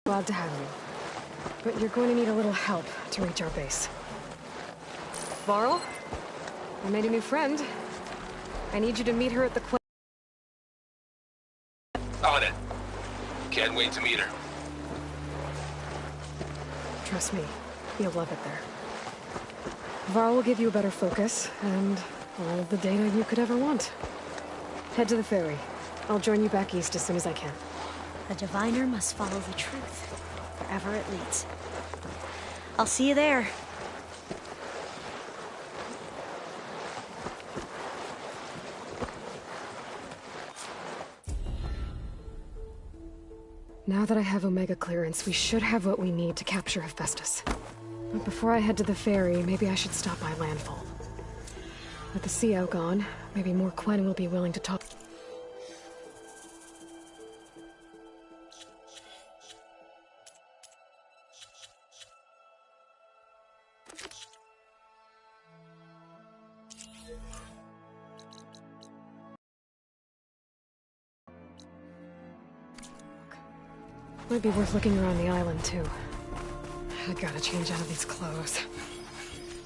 Glad to have you. But you're going to need a little help to reach our base. Varl? I made a new friend. I need you to meet her at the On it. Can't wait to meet her. Trust me, you'll love it there. Varl will give you a better focus, and all of the data you could ever want. Head to the ferry. I'll join you back east as soon as I can. A diviner must follow the truth, wherever it leads. I'll see you there. Now that I have Omega clearance, we should have what we need to capture Hephaestus. But before I head to the ferry, maybe I should stop by Landfall. With the CO gone, maybe more Quen will be willing to talk. Might be worth looking around the island, too. I gotta change out of these clothes.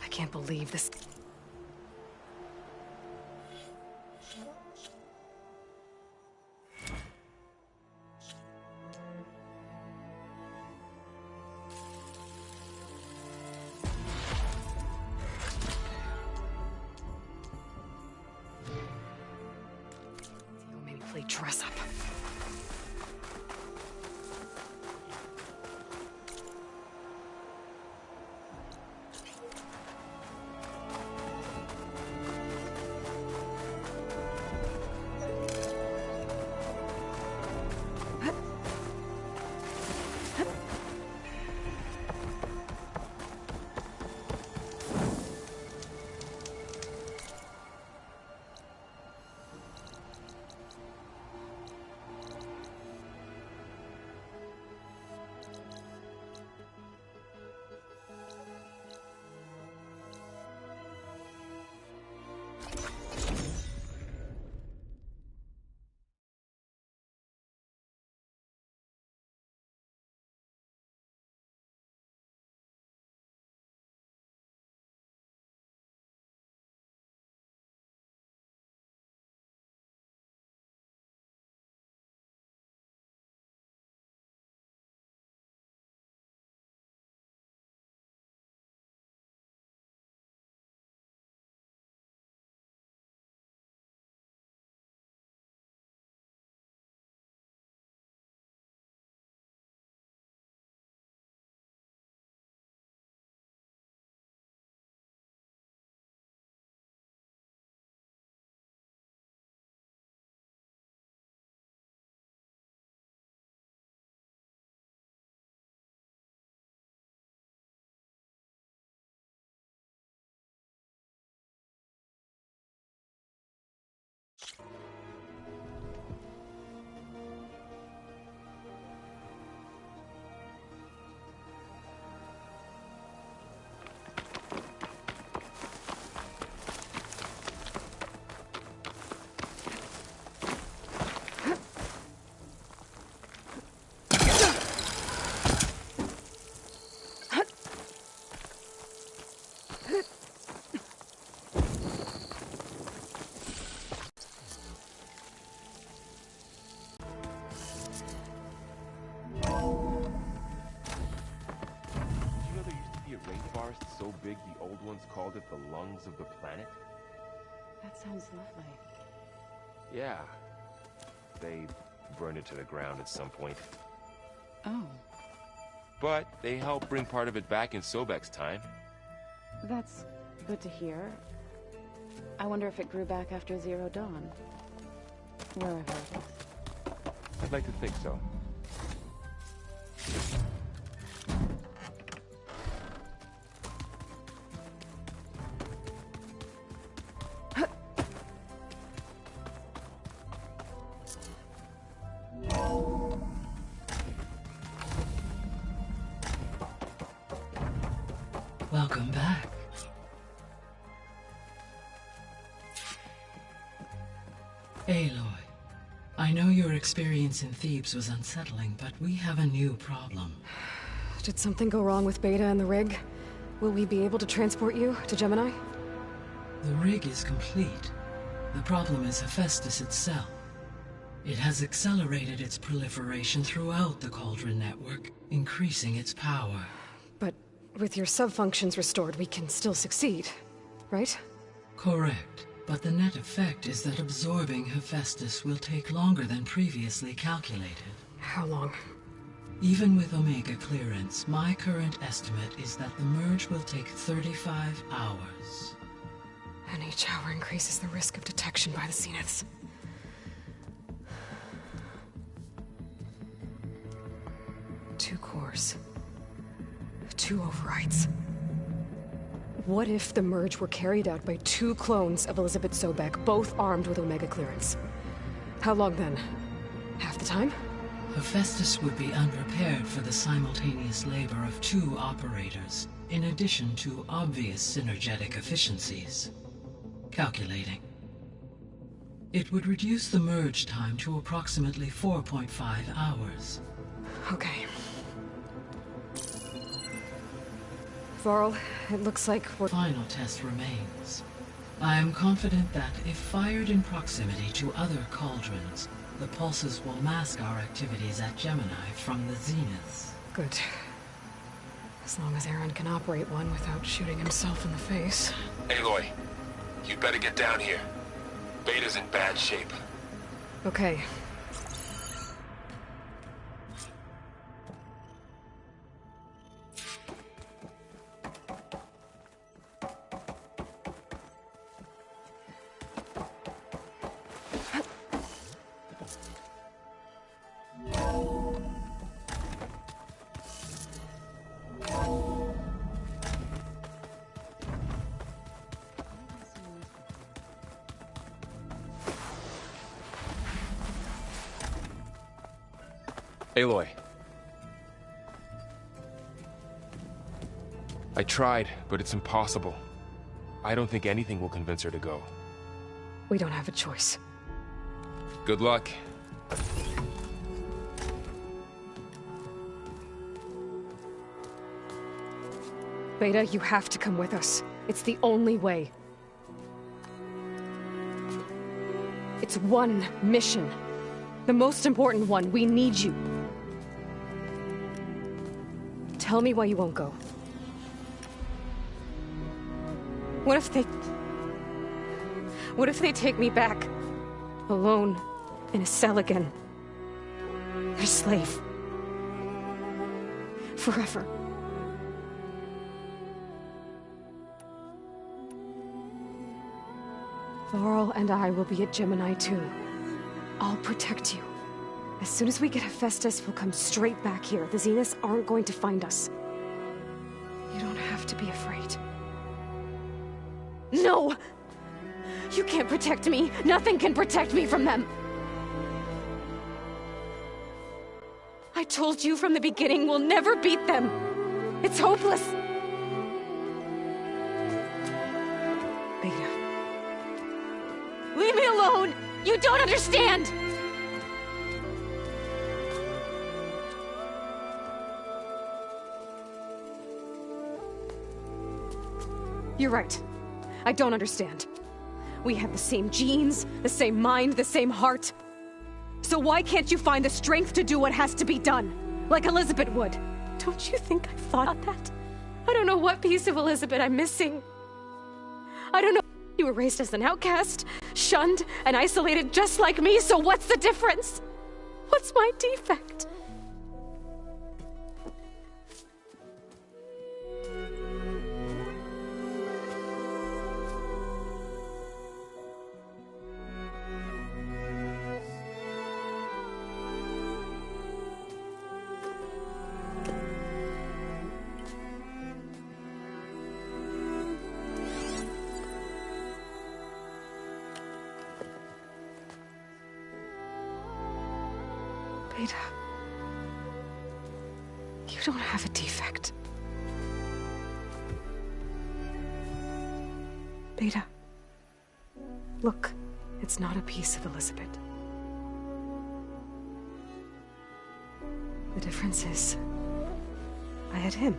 I can't believe this. Theo made me play dress up. So big the old ones called it the lungs of the planet? That sounds lovely. Yeah. They burned it to the ground at some point. Oh, But they helped bring part of it back in Sobek's time. that's good to hear. I wonder if it grew back after Zero Dawn. Wherever it is. I'd like to think so. Welcome back. Aloy. I know your experience in Thebes was unsettling, but we have a new problem. Did something go wrong with Beta and the rig? Will we be able to transport you to Gemini? The rig is complete. The problem is Hephaestus itself. It has accelerated its proliferation throughout the Cauldron network, increasing its power. But with your sub-functions restored, we can still succeed, right? Correct. But the net effect is that absorbing Hephaestus will take longer than previously calculated. How long? Even with Omega clearance, my current estimate is that the merge will take 35 hours. And each hour increases the risk of detection by the Zeniths. Two cores. Two overrides. What if the merge were carried out by two clones of Elizabeth Sobek, both armed with Omega clearance? How long then? Half the time? Hephaestus would be unprepared for the simultaneous labor of two operators, in addition to obvious synergetic efficiencies. Calculating. It would reduce the merge time to approximately 4.5 hours. Okay. Varl, it looks like we're... Final test remains. I am confident that if fired in proximity to other cauldrons, the pulses will mask our activities at Gemini from the Zeniths. Good. As long as Aaron can operate one without shooting himself in the face. Aloy, you better get down here. Beta's in bad shape. Okay. Aloy. I tried, but it's impossible. I don't think anything will convince her to go. We don't have a choice. Good luck. Beta, you have to come with us. It's the only way. It's one mission. The most important one. We need you. Tell me why you won't go. What if they take me back? Alone, in a cell again. Their slave. Forever. Varl and I will be at Gemini too. I'll protect you. As soon as we get Hephaestus, we'll come straight back here. The Zeniths aren't going to find us. You don't have to be afraid. No! You can't protect me. Nothing can protect me from them. I told you from the beginning we'll never beat them. It's hopeless. Beta. Leave me alone! You don't understand! You're right. I don't understand. We have the same genes, the same mind, the same heart. So why can't you find the strength to do what has to be done? Like Elizabeth would. Don't you think I thought that? I don't know what piece of Elizabeth I'm missing. I don't know. You were raised as an outcast, shunned, and isolated just like me, so what's the difference? What's my defect? Beta, you don't have a defect. Beta, look, it's not a piece of Elizabeth. The difference is, I had him.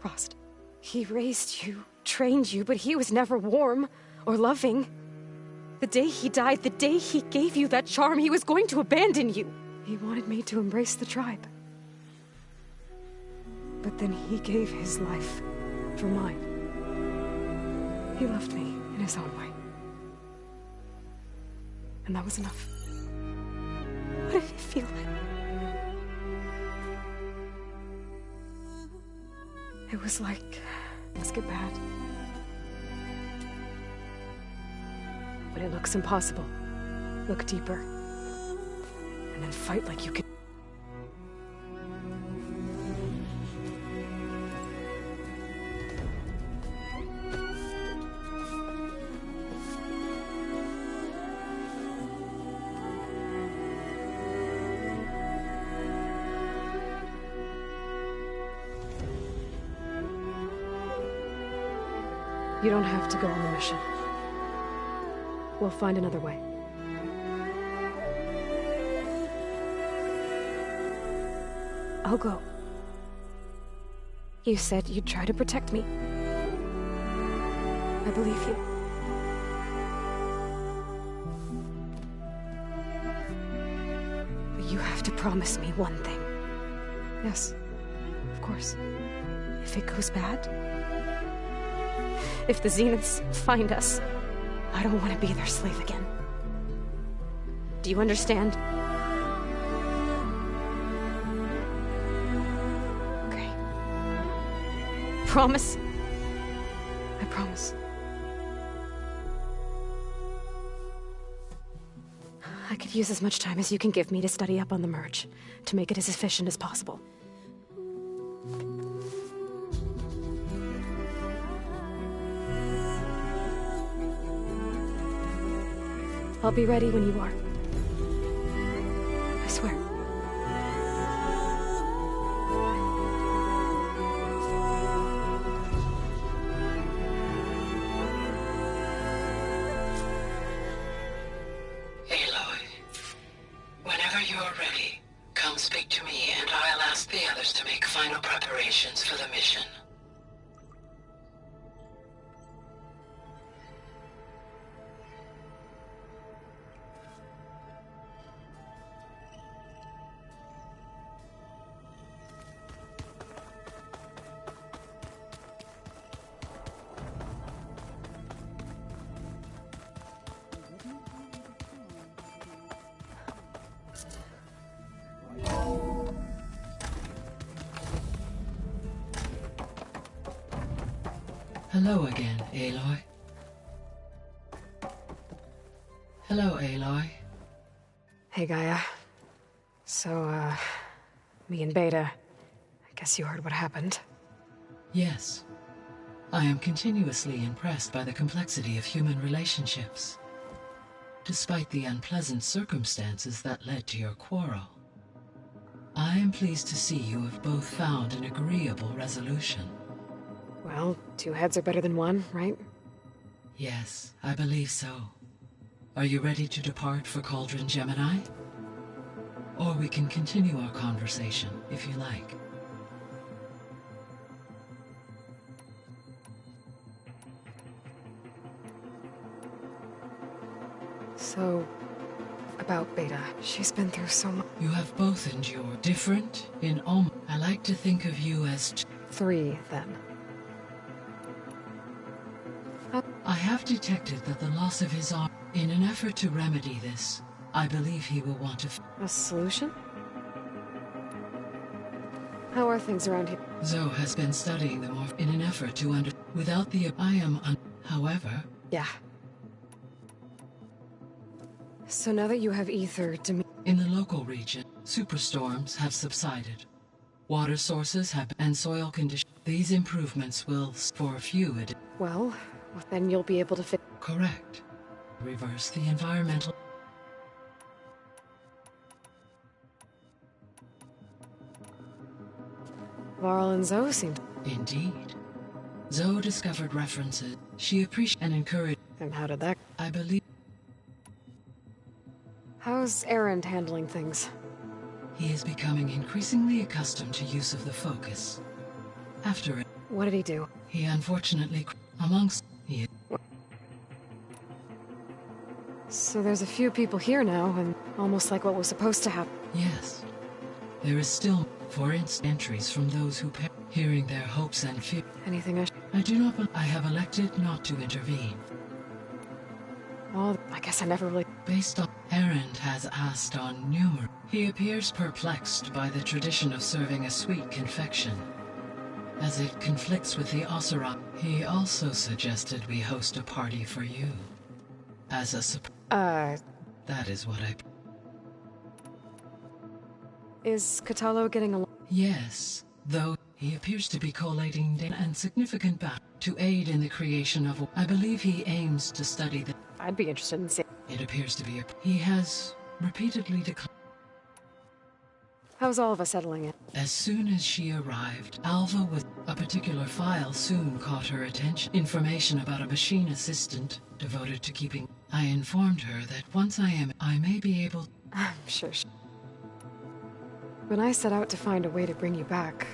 Frost. He raised you, trained you, but he was never warm or loving. The day he died, the day he gave you that charm, he was going to abandon you. He wanted me to embrace the tribe. But then he gave his life for mine. He loved me in his own way. And that was enough. What did it feel like? It was like, let's get bad. When it looks impossible, look deeper. And then fight like you can. You don't have to go on the mission. We'll find another way. I'll go. You said you'd try to protect me. I believe you. But you have to promise me one thing. Yes, of course. If it goes bad, if the Zeniths find us, I don't want to be their slave again. Do you understand? Okay. Promise? I promise. I could use as much time as you can give me to study up on the merge, to make it as efficient as possible. I'll be ready when you are. I swear. Aloy, whenever you're ready, come speak to me and I'll ask the others to make final preparations for the mission. Hello again, Aloy. Hello, Aloy. Hey, Gaia. So, me and Beta, I guess you heard what happened. Yes. I am continuously impressed by the complexity of human relationships. Despite the unpleasant circumstances that led to your quarrel, I am pleased to see you have both found an agreeable resolution. Well, two heads are better than one, right? Yes, I believe so. Are you ready to depart for Cauldron Gemini? Or we can continue our conversation, if you like. So, about Beta. She's been through so much. You have both endured. Different in I like to think of you as three, then. I have detected that the loss of his arm. In an effort to remedy this, I believe he will want to. A solution? How are things around here? Zoe has been studying the morph in an effort to without the however. Yeah. So now that you have ether, in the local region, superstorms have subsided. Water sources have and soil conditions. These improvements will for a few. Well, then you'll be able to fit. Correct. Reverse the environmental. Varl and Zoe seem. Indeed. Zoe discovered references. She appreciated and encouraged. And how did that? I believe. How's Erend handling things? He is becoming increasingly accustomed to use of the focus. After it, What did he do? he unfortunately amongst he So there's a few people here now, and almost like what was supposed to happen. yes. There is still, for instance, entries from those who hearing their hopes and fear. Anything I do not I have elected not to intervene. Oh, I guess I never really... Based on Erend has asked on numerous. He appears perplexed by the tradition of serving a sweet confection, as it conflicts with the Oseram. He also suggested we host a party for you. As a surprise. That is what I... Is Katalo getting along? Yes, though he appears to be collating data and significant battle to aid in the creation of... I believe he aims to study the... I'd be interested in seeing... It appears to be a... He has repeatedly declared... How's Alva settling in? As soon as she arrived, Alva with a particular file soon caught her attention. Information about a machine assistant devoted to keeping... I informed her that once I may be able... I'm sure she... When I set out to find a way to bring you back,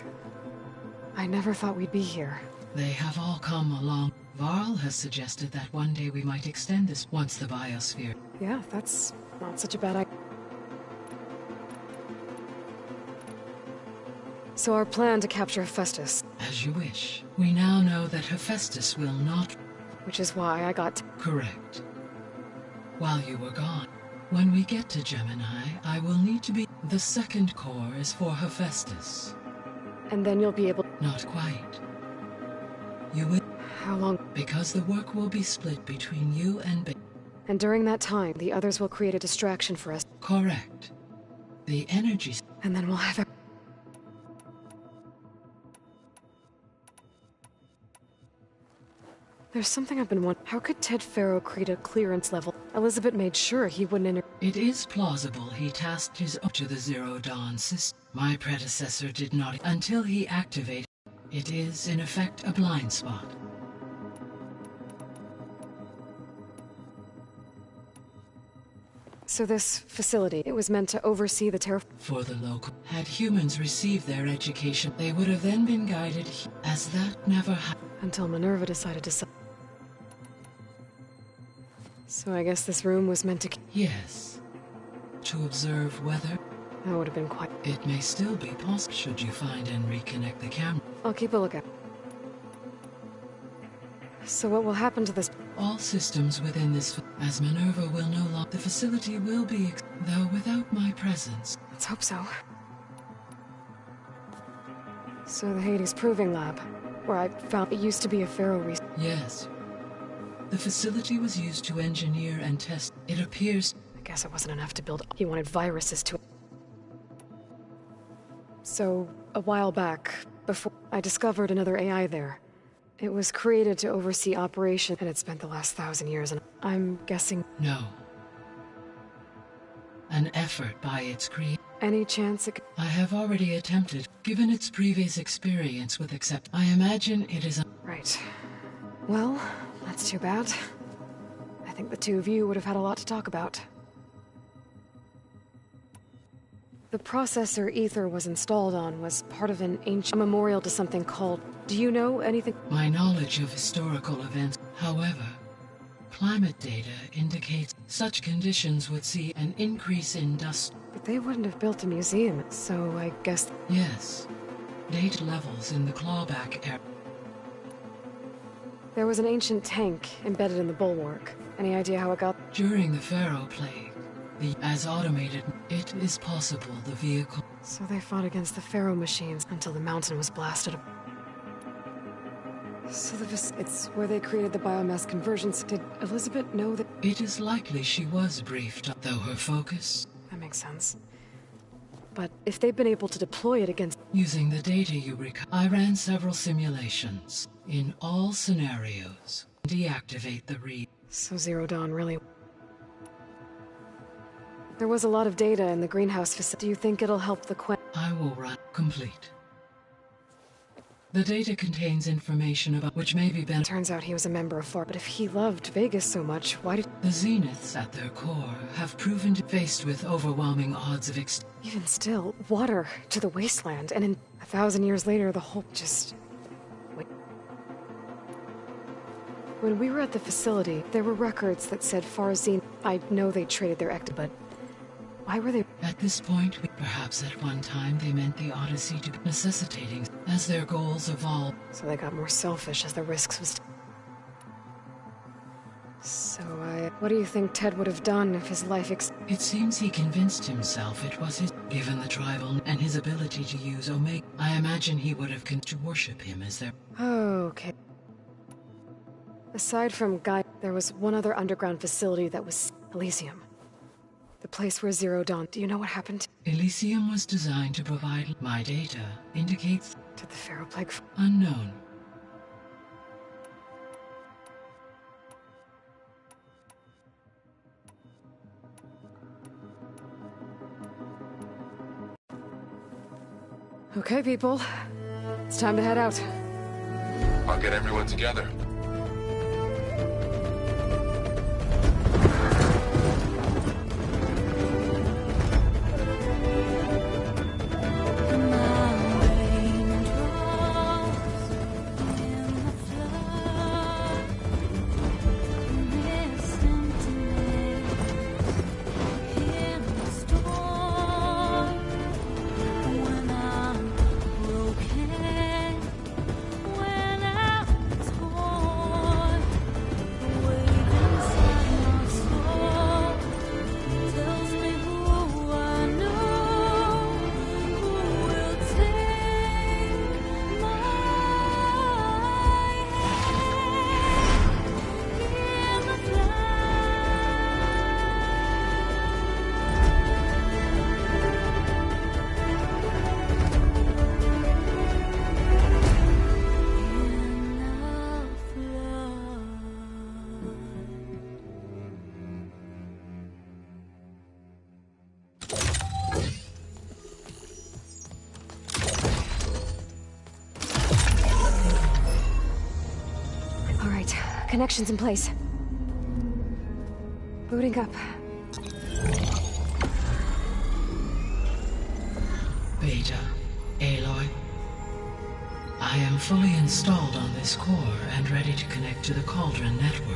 I never thought we'd be here. They have all come along. Varl has suggested that one day we might extend this once the biosphere... Yeah, that's not such a bad idea. So our plan to capture Hephaestus, As you wish. We now know that Hephaestus will not... which is why I got... Correct. While you were gone. When we get to Gemini, I will need to be... The second core is for Hephaestus. And then you'll be able... Not quite. You will... How long? Because the work will be split between you and... And during that time, the others will create a distraction for us. Correct. The energy... And then we'll have... There's something I've been wondering. How could Ted Faro create a clearance level? Elizabeth made sure he wouldn't enter... It is plausible he tasked his up to the Zero Dawn system. My predecessor did not until he activated. It is, in effect, a blind spot. So this facility, it was meant to oversee the For the local. Had humans received their education, they would have then been guided as that never happened. until Minerva decided to... So I guess this room was meant to... Yes. To observe weather. That would have been quite... It may still be possible should you find and reconnect the camera. I'll keep a lookout. So what will happen to this... All systems within this... As Minerva will no longer... The facility will be... Though without my presence. Let's hope so. So the Hades Proving Lab, where I found it used to be a Pharaoh research... Yes. The facility was used to engineer and test. It appears... I guess it wasn't enough to build... He wanted viruses to... So, a while back, before... I discovered another AI there. It was created to oversee operation, and it spent the last 1,000 years, and I'm guessing... No. An effort by its creator. Any chance it could... I have already attempted, given its previous experience with accept. I imagine it is a... Right. Well, that's too bad. I think the two of you would have had a lot to talk about. The processor Ether was installed on was part of an ancient memorial to something called... Do you know anything? My knowledge of historical events, however, climate data indicates such conditions would see an increase in dust. But they wouldn't have built a museum, so I guess... Yes. Data levels in the clawback area. There was an ancient tank embedded in the bulwark. Any idea how it got... During the Pharaoh Plague, as automated, it is possible the vehicle... So they fought against the Pharaoh machines until the mountain was blasted. So it's where they created the biomass conversions. Did Elizabeth know that... It is likely she was briefed, though her focus... That makes sense. But if they've been able to deploy it against... Using the data you I ran several simulations. In all scenarios, deactivate the So Zero Dawn really... There was a lot of data in the greenhouse facility. Do you think it'll help the I will run complete. The data contains information about which may be beneficial. Turns out he was a member of FOR, but if he loved Vegas so much, why did... The Zeniths at their core have proven to faced with overwhelming odds of Even still, water to the wasteland, and in 1,000 years later, the whole just... Wait. When we were at the facility, there were records that said FAR Zenith... I know they traded their but why were they... At this point, perhaps at one time they meant the Odyssey to be necessitating as their goals evolved. So they got more selfish as the risks was... So what do you think Ted would have done if his life It seems he convinced himself it was his... Given the tribal and his ability to use Omega, I imagine he would have to worship him as their... Okay. Aside from Guy, there was one other underground facility that was Elysium. The place where Zero Dawn... Do you know what happened? Elysium was designed to provide... My data indicates... To the Pharaoh Plague... Unknown. Okay, people. It's time to head out. I'll get everyone together. Connections in place. Booting up. Beta, Aloy. I am fully installed on this core and ready to connect to the Cauldron network.